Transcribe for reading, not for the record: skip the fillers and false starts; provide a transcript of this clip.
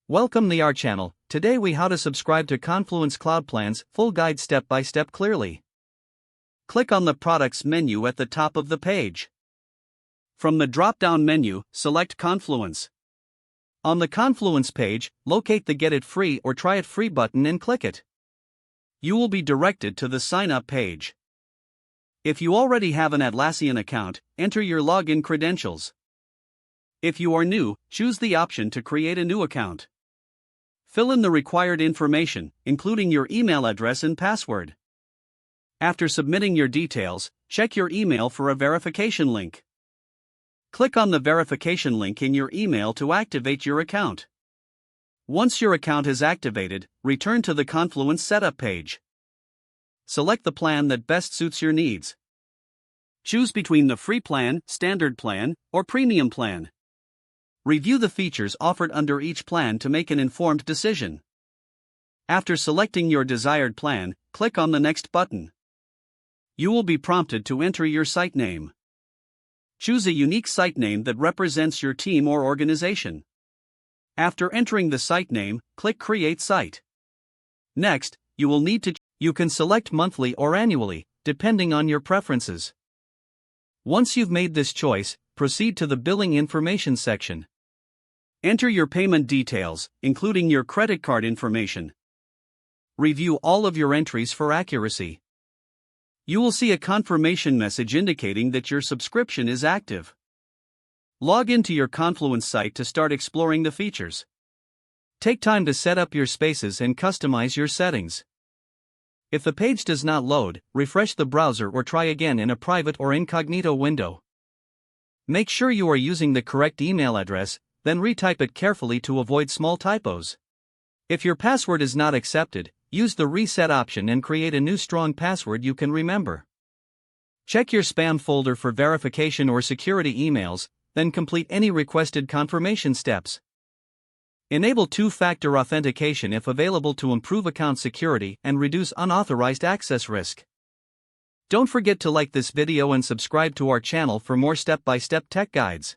Welcome to our channel. Today we how to subscribe to Confluence Cloud plans, full guide step by step clearly. Click on the products menu at the top of the page. From the drop-down menu, select Confluence. On the Confluence page, locate the Get It Free or Try It Free button and click it. You will be directed to the Sign Up page. If you already have an Atlassian account, enter your login credentials. If you are new, choose the option to create a new account. Fill in the required information, including your email address and password. After submitting your details, check your email for a verification link. Click on the verification link in your email to activate your account. Once your account is activated, return to the Confluence setup page. Select the plan that best suits your needs. Choose between the free plan, standard plan, or premium plan. Review the features offered under each plan to make an informed decision. After selecting your desired plan, click on the Next button. You will be prompted to enter your site name. Choose a unique site name that represents your team or organization. After entering the site name, click Create Site. Next, you can select monthly or annually, depending on your preferences. Once you've made this choice, proceed to the Billing Information section. Enter your payment details, including your credit card information. Review all of your entries for accuracy. You will see a confirmation message indicating that your subscription is active. Log into your Confluence site to start exploring the features. Take time to set up your spaces and customize your settings. If the page does not load, refresh the browser or try again in a private or incognito window. Make sure you are using the correct email address, then retype it carefully to avoid small typos. If your password is not accepted, use the reset option and create a new strong password you can remember. Check your spam folder for verification or security emails, then complete any requested confirmation steps. Enable two-factor authentication if available to improve account security and reduce unauthorized access risk. Don't forget to like this video and subscribe to our channel for more step-by-step tech guides.